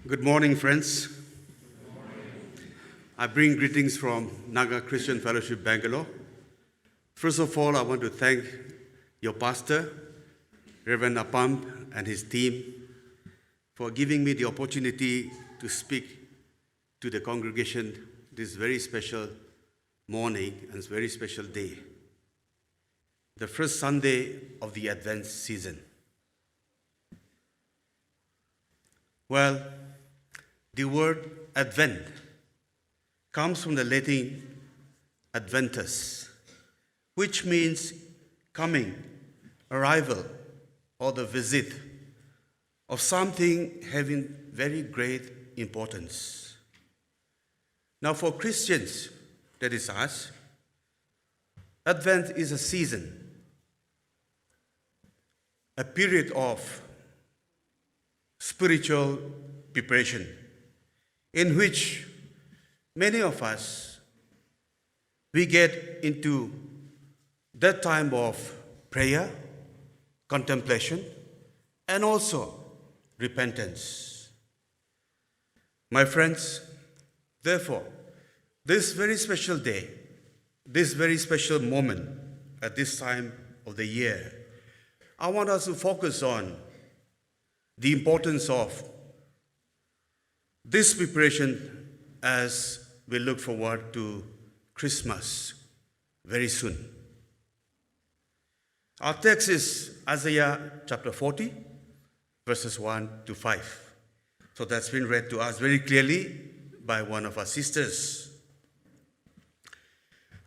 Good morning, friends. I bring greetings from Naga Christian Fellowship, Bangalore. First of all, I want to thank your pastor, Reverend Apam, and his team for giving me the opportunity to speak to the congregation this very special morning and very special day, the first Sunday of the Advent season. Well, the word Advent comes from the Latin adventus, which means coming, arrival, or the visit of something having very great importance. Now, for Christians, that is us, Advent is a season, a period of spiritual preparation, in which many of us, we get into that time of prayer, contemplation, and also repentance. My friends, therefore, this very special day, this very special moment at this time of the year, I want us to focus on the importance of this preparation as we look forward to Christmas very soon. Our text is Isaiah chapter 40, verses 1 to 5. So that's been read to us very clearly by one of our sisters.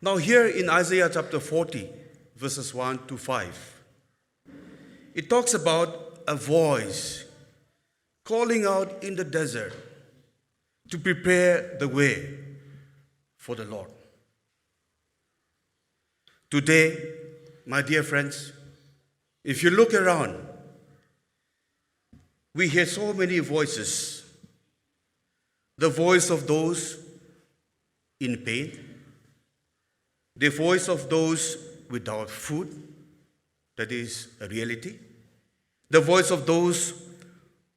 Now here in Isaiah chapter 40, verses 1 to 5, it talks about a voice calling out in the desert to prepare the way for the Lord. Today, my dear friends, if you look around, we hear so many voices. The voice of those in pain, the voice of those without food, that is a reality, the voice of those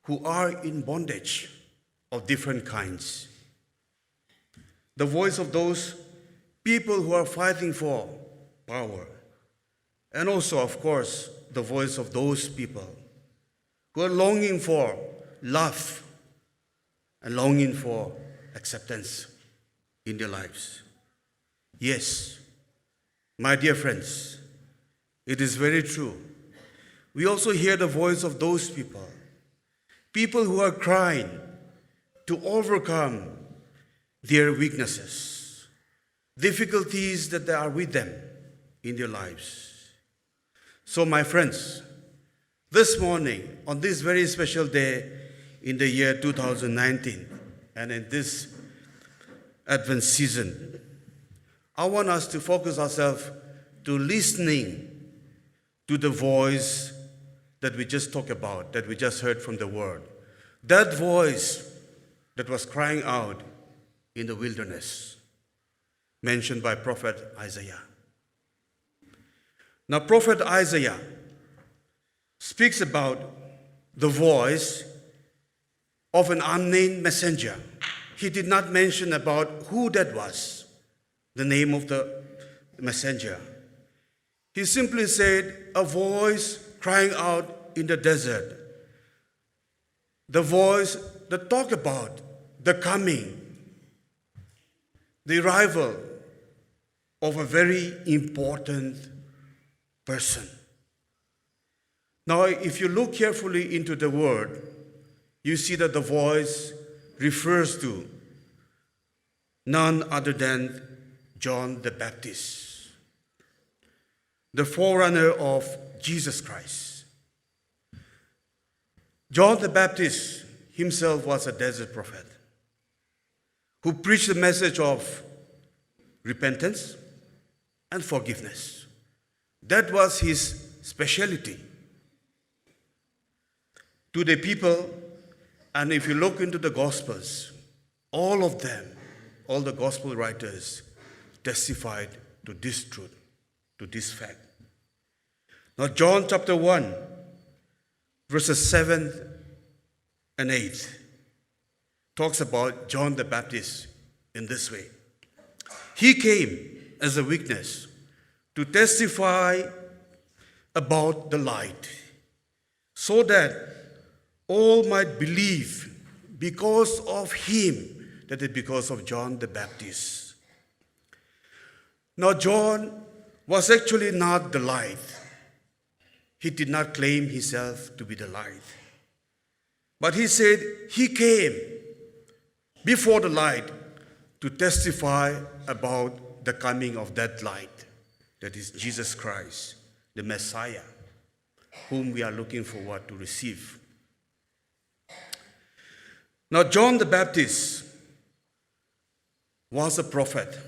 who are in bondage of different kinds, the voice of those people who are fighting for power, and also, of course, the voice of those people who are longing for love and longing for acceptance in their lives. Yes, my dear friends, it is very true. We also hear the voice of those people who are crying to overcome their weaknesses, difficulties that are with them in their lives. So, my friends, this morning, on this very special day in the year 2019, and in this Advent season, I want us to focus ourselves to listening to the voice that we just talked about, that we just heard from the Word. That voice that was crying out in the wilderness, mentioned by Prophet Isaiah. Now, Prophet Isaiah speaks about the voice of an unnamed messenger. He did not mention about who that was, the name of the messenger. He simply said, a voice crying out in the desert. The voice that talked about the coming, the arrival of a very important person. Now, if you look carefully into the word, you see that the voice refers to none other than John the Baptist, the forerunner of Jesus Christ. John the Baptist himself was a desert prophet who preached the message of repentance and forgiveness. That was his specialty to the people. And if you look into the Gospels, all of them, all the Gospel writers testified to this truth, to this fact. Now, John chapter 1, verses 7 and 8. talks about John the Baptist in this way. He came as a witness to testify about the light, so that all might believe because of him, that is, because of John the Baptist. Now, John was actually not the light. He did not claim himself to be the light. But he said he came before the light to testify about the coming of that light, that is Jesus Christ, the Messiah, whom we are looking forward to receive. Now, John the Baptist was a prophet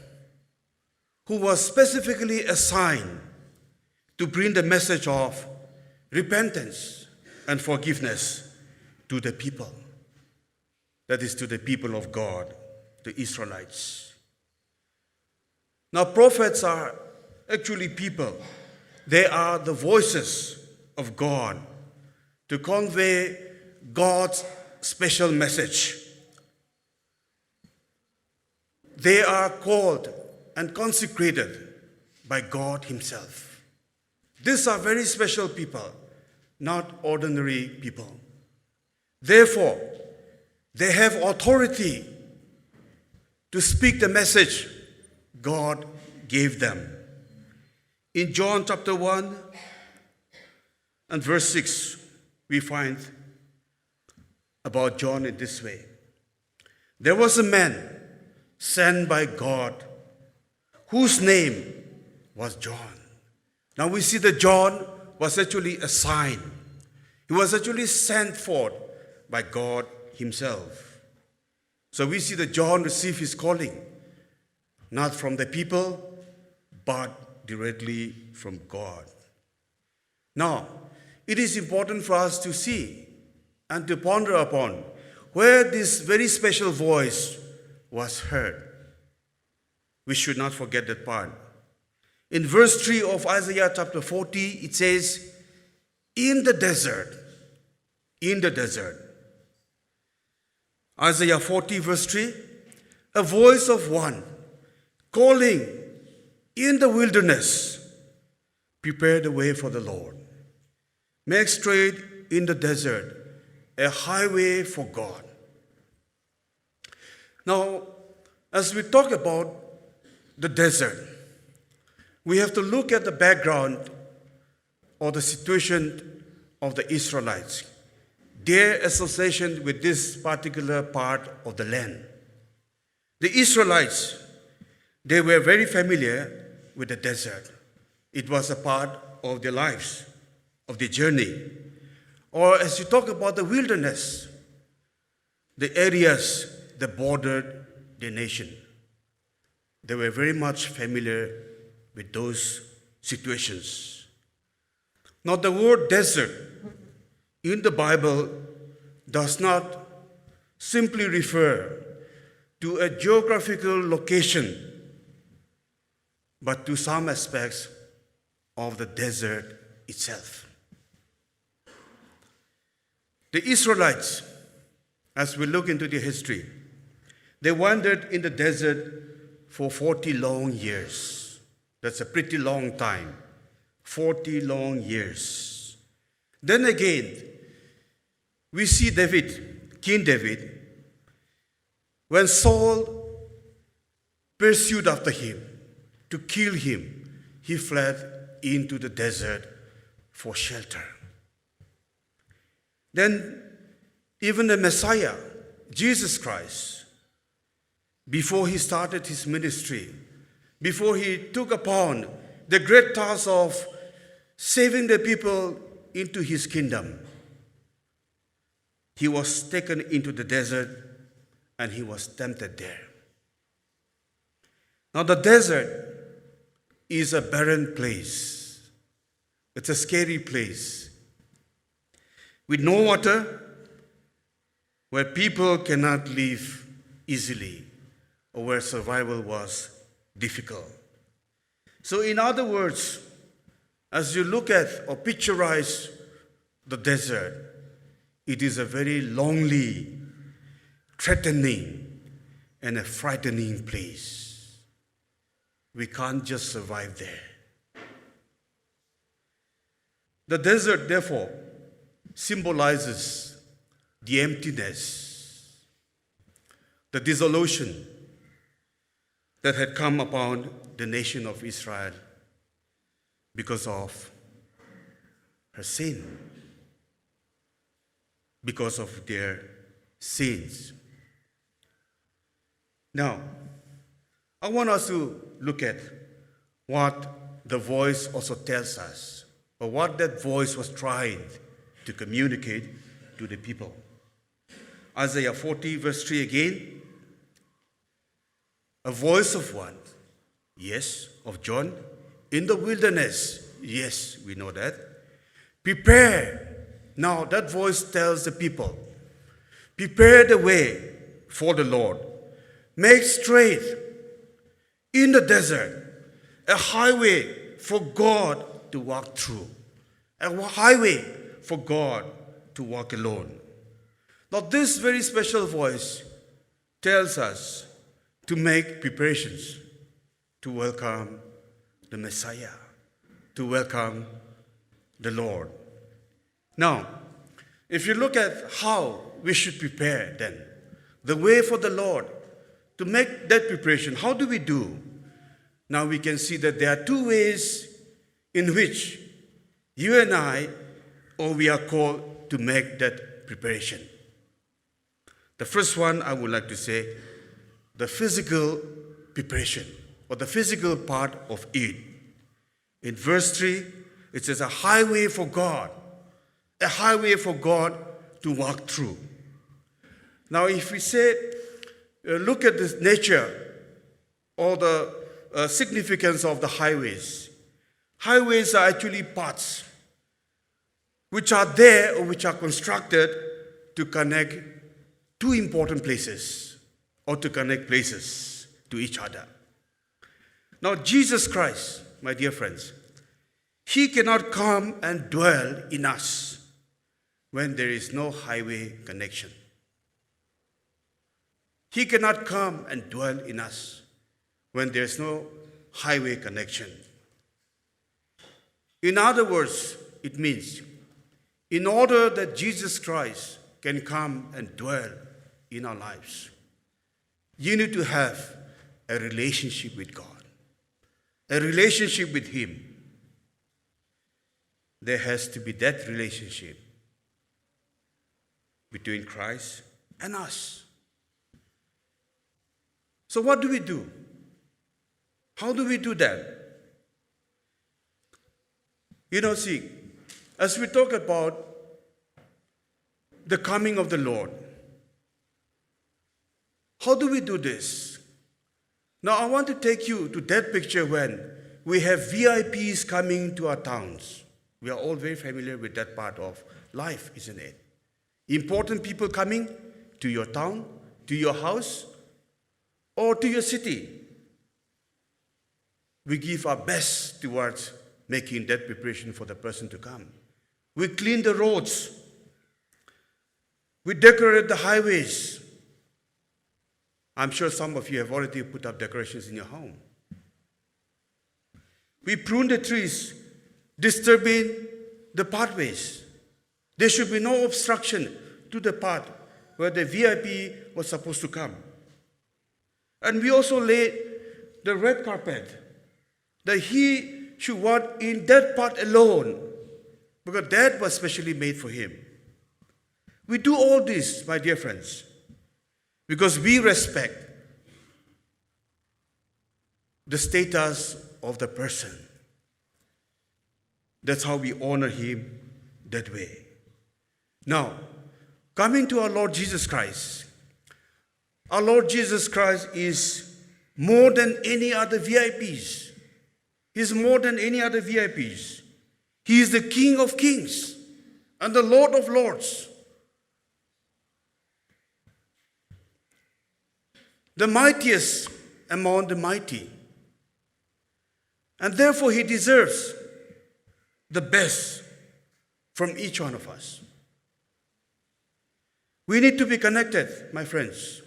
who was specifically assigned to bring the message of repentance and forgiveness to the people. That is, to the people of God, the Israelites. Now, prophets are actually people. They are the voices of God to convey God's special message. They are called and consecrated by God himself. These are very special people, not ordinary people. Therefore, they have authority to speak the message God gave them. In John chapter 1 and verse 6, we find about John in this way. There was a man sent by God whose name was John. Now we see that John was actually assigned. He was actually sent forth by God himself. So we see that John received his calling, not from the people, but directly from God. Now, it is important for us to see and to ponder upon where this very special voice was heard. We should not forget that part. In verse 3 of Isaiah chapter 40, it says, in the desert. Isaiah 40 verse 3, a voice of one calling in the wilderness, prepare the way for the Lord. Make straight in the desert a highway for God. Now, as we talk about the desert, we have to look at the background or the situation of the Israelites, their association with this particular part of the land. The Israelites, they were very familiar with the desert. It was a part of their lives, of their journey. Or as you talk about the wilderness, the areas that bordered their nation, they were very much familiar with those situations. Now, the word desert in the Bible does not simply refer to a geographical location, but to some aspects of the desert itself. The Israelites, as we look into their history, they wandered in the desert for 40 long years. That's a pretty long time. 40 long years. Then again, we see David, King David, when Saul pursued after him to kill him, he fled into the desert for shelter. Then even the Messiah, Jesus Christ, before he started his ministry, before he took upon the great task of saving the people into his kingdom, he was taken into the desert and he was tempted there. Now, the desert is a barren place. It's a scary place with no water, where people cannot live easily, or where survival was difficult. So in other words, as you look at or picturize the desert, it is a very lonely, threatening and a frightening place. We can't just survive there. The desert, therefore, symbolizes the emptiness, the dissolution that had come upon the nation of Israel because of her sin, because of their sins. Now, I want us to look at what the voice also tells us, or what that voice was trying to communicate to the people. Isaiah 40, verse 3 again. A voice of one, yes, of John, in the wilderness, yes, we know that. Prepare. Now that voice tells the people, prepare the way for the Lord. Make straight in the desert a highway for God to walk through. A highway for God to walk alone. Now this very special voice tells us to make preparations to welcome the Messiah, to welcome the Lord. Now, if you look at how we should prepare then, the way for the Lord, to make that preparation, how do we do? Now we can see that there are two ways in which you and I, or we are called to make that preparation. The first one, I would like to say, the physical preparation, or the physical part of it. In verse 3, it says a highway for God to walk through. Now, if we say, look at the nature or the significance of the highways. Highways are actually paths which are there or which are constructed to connect two important places or to connect places to each other. Now, Jesus Christ, my dear friends, He cannot come and dwell in us when there is no highway connection. He cannot come and dwell in us when there is no highway connection. In other words, it means, in order that Jesus Christ can come and dwell in our lives, you need to have a relationship with God, a relationship with Him. There has to be that relationship between Christ and us. So what do we do? How do we do that? See, as we talk about the coming of the Lord, how do we do this? Now, I want to take you to that picture when we have VIPs coming to our towns. We are all very familiar with that part of life, isn't it? Important people coming to your town, to your house, or to your city. We give our best towards making that preparation for the person to come. We clean the roads. We decorate the highways. I'm sure some of you have already put up decorations in your home. We prune the trees, disturbing the pathways. There should be no obstruction to the path where the VIP was supposed to come. And we also laid the red carpet, that he should walk in that path alone, because that was specially made for him. We do all this, my dear friends, because we respect the status of the person. That's how we honor him that way. Now, coming to our Lord Jesus Christ, our Lord Jesus Christ is more than any other VIPs. He's more than any other VIPs. He is the King of Kings and the Lord of Lords. The mightiest among the mighty. And therefore he deserves the best from each one of us. We need to be connected, my friends,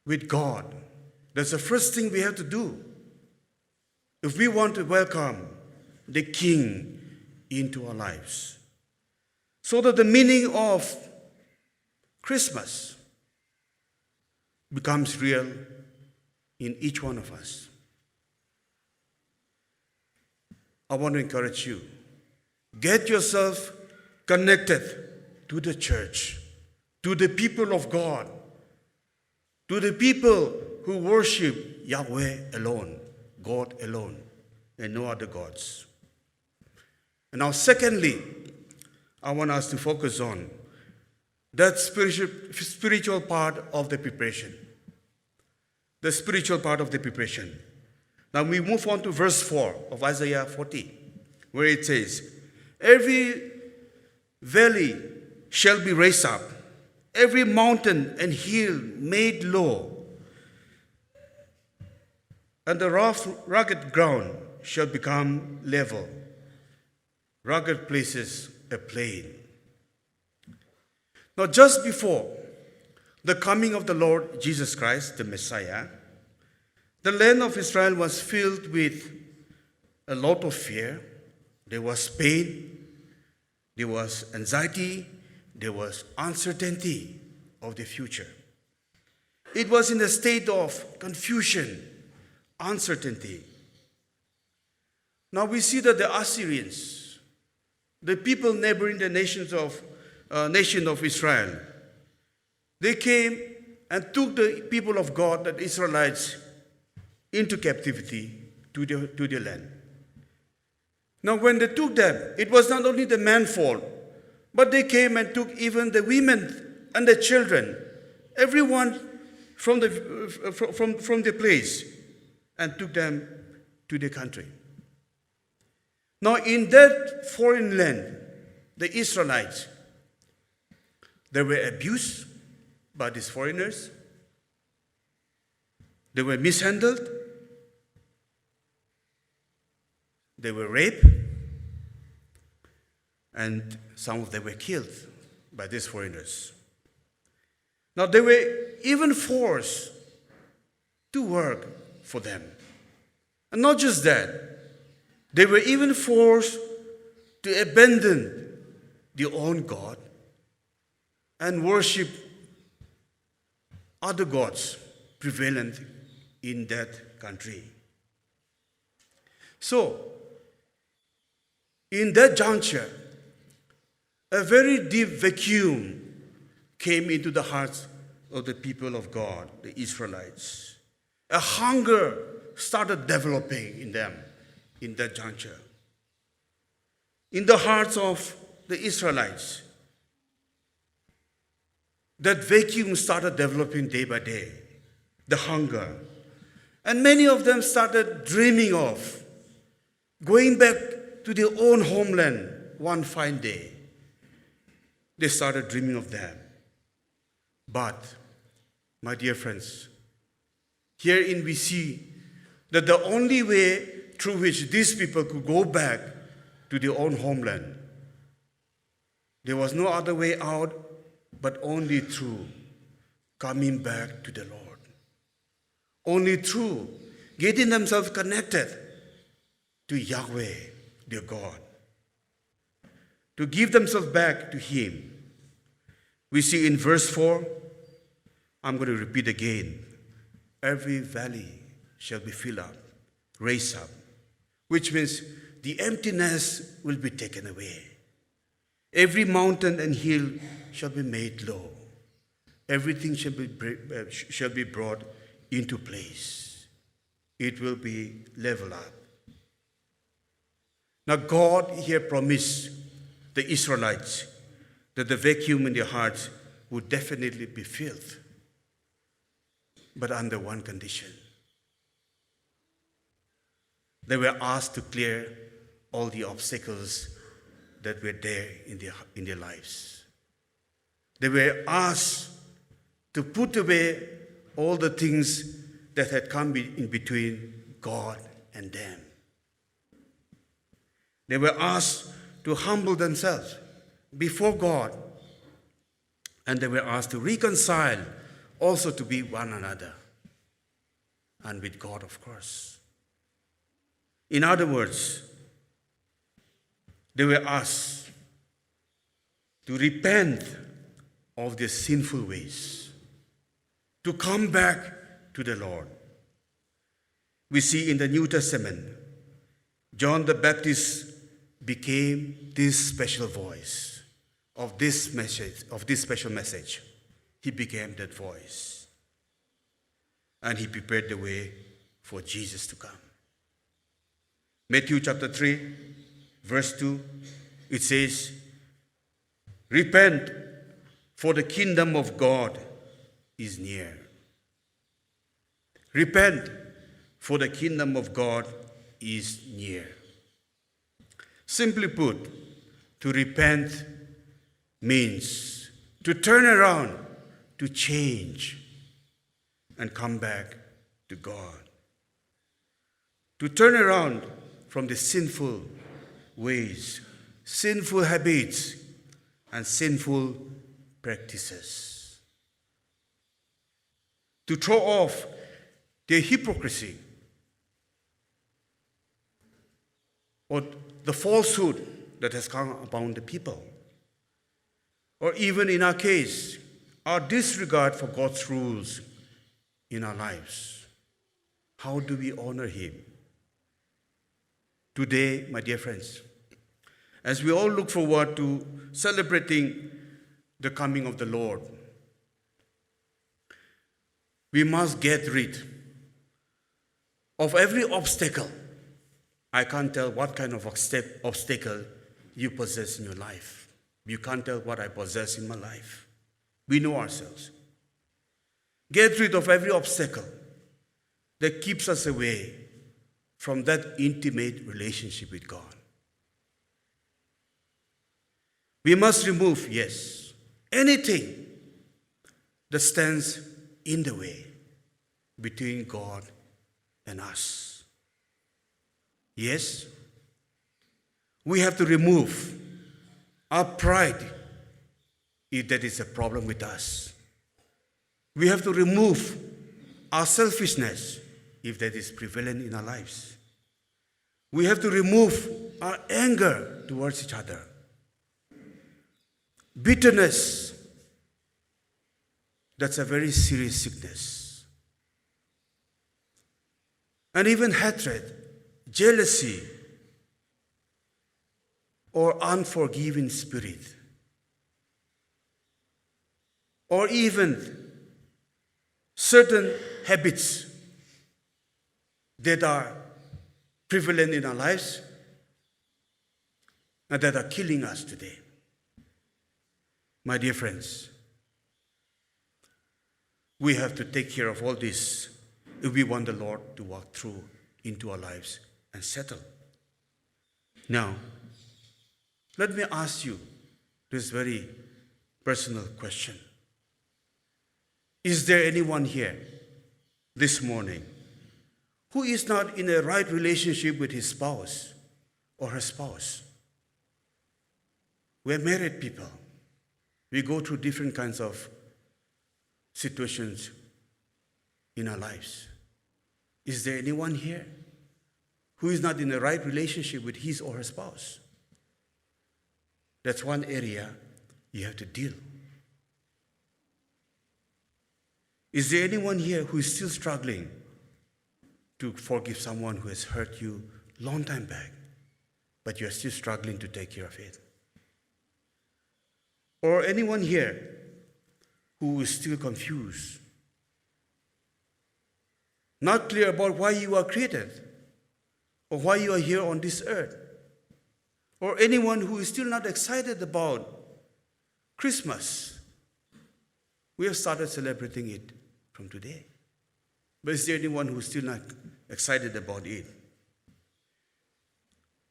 with God. That's the first thing we have to do if we want to welcome the King into our lives. So that the meaning of Christmas becomes real in each one of us. I want to encourage you. Get yourself connected to the church, to the people of God, to the people who worship Yahweh alone, God alone, and no other gods. And now, secondly, I want us to focus on that spiritual part of the preparation. The spiritual part of the preparation. Now we move on to verse 4 of Isaiah 40, where it says, "Every valley shall be raised up, every mountain and hill made low, and the rough, rugged ground shall become level, rugged places a plain." Now, just before the coming of the Lord Jesus Christ, the Messiah, the land of Israel was filled with a lot of fear. There was pain, there was anxiety, there was uncertainty of the future. It was in a state of confusion, uncertainty. Now we see that the Assyrians, the people neighboring the nation of Israel, they came and took the people of God, the Israelites, into captivity to the land. Now when they took them, it was not only the man's fault, but they came and took even the women and the children, everyone from the place, and took them to the country. Now in that foreign land, the Israelites, they were abused by these foreigners. They were mishandled. They were raped. And some of them were killed by these foreigners. Now they were even forced to work for them. And not just that, they were even forced to abandon their own God and worship other gods prevalent in that country. So, in that juncture, a very deep vacuum came into the hearts of the people of God, the Israelites. A hunger started developing in them in that juncture. In the hearts of the Israelites, that vacuum started developing day by day, the hunger. And many of them started dreaming of going back to their own homeland one fine day. They started dreaming of that. But, my dear friends, herein we see that the only way through which these people could go back to their own homeland, there was no other way out but only through coming back to the Lord. Only through getting themselves connected to Yahweh, their God. To give themselves back to Him. We see in verse 4, I'm going to repeat again, every valley shall be filled up, raised up, which means the emptiness will be taken away. Every mountain and hill shall be made low. Everything shall be brought into place. It will be leveled up. Now God here promised the Israelites that the vacuum in their hearts would definitely be filled, but under one condition. They were asked to clear all the obstacles that were there in their lives. They were asked to put away all the things that had come in between God and them. They were asked to humble themselves before God And they were asked to reconcile, also to be one another, and with God, of course. In other words, they were asked to repent of their sinful ways, to come back to the Lord. We see in the New Testament, John the Baptist became this special voice of this message, of this special message. He became that voice. And he prepared the way for Jesus to come. Matthew chapter 3, verse 2, it says, "Repent, for the kingdom of God is near." Repent, for the kingdom of God is near. Simply put, to repent means to turn around, to change, and come back to God. To turn around from the sinful ways, sinful habits, and sinful practices. To throw off their hypocrisy or the falsehood that has come upon the people. Or even in our case, our disregard for God's rules in our lives. How do we honor Him? Today, my dear friends, as we all look forward to celebrating the coming of the Lord, we must get rid of every obstacle. I can't tell what kind of obstacle you possess in your life. You can't tell what I possess in my life. We know ourselves. Get rid of every obstacle that keeps us away from that intimate relationship with God. We must remove, yes, anything that stands in the way between God and us. Yes, we have to remove our pride if that is a problem with us. We have to remove our selfishness if that is prevalent in our lives. We have to remove our anger towards each other. Bitterness, that's a very serious sickness. And even hatred, jealousy, or unforgiving spirit, or even certain habits that are prevalent in our lives and that are killing us today. My dear friends, we have to take care of all this if we want the Lord to walk through into our lives and settle. Now, let me ask you this very personal question. Is there anyone here this morning who is not in a right relationship with his spouse or her spouse? We're married people. We go through different kinds of situations in our lives. Is there anyone here who is not in the right relationship with his or her spouse? That's one area you have to deal. Is there anyone here who is still struggling to forgive someone who has hurt you a long time back, but you're still struggling to take care of it? Or anyone here who is still confused, not clear about why you are created or why you are here on this earth? Or anyone who is still not excited about Christmas? We have started celebrating it from today. But is there anyone who is still not excited about it?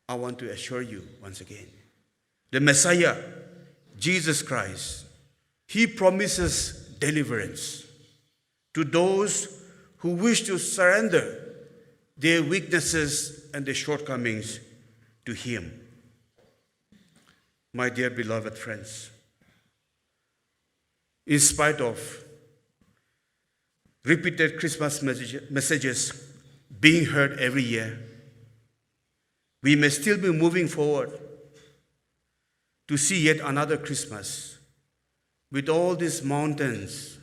I want to assure you once again, the Messiah, Jesus Christ, He promises deliverance to those who wish to surrender their weaknesses and their shortcomings to Him. My dear beloved friends, in spite of repeated Christmas messages being heard every year, we may still be moving forward to see yet another Christmas with all these mountains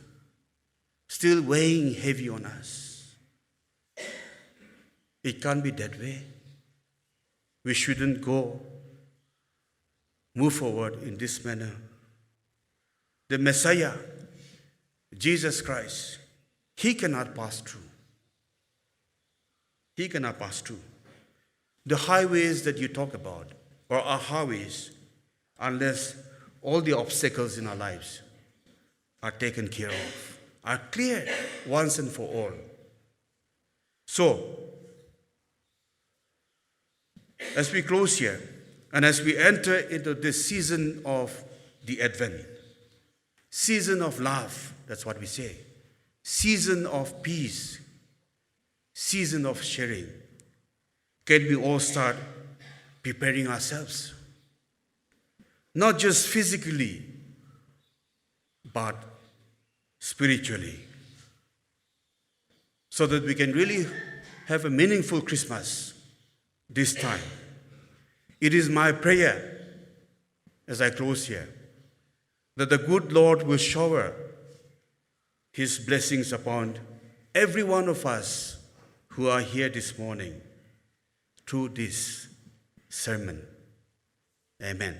still weighing heavy on us. It can't be that way. We shouldn't move forward in this manner. The Messiah, Jesus Christ, He cannot pass through. He cannot pass through. The highways that you talk about are our highways unless all the obstacles in our lives are taken care of, are cleared once and for all. So, as we close here, and as we enter into this season of the Advent, season of love, that's what we say, season of peace, season of sharing, can we all start preparing ourselves? Not just physically, but spiritually, so that we can really have a meaningful Christmas this time. It is my prayer, as I close here, that the good Lord will shower His blessings upon every one of us who are here this morning through this sermon. Amen.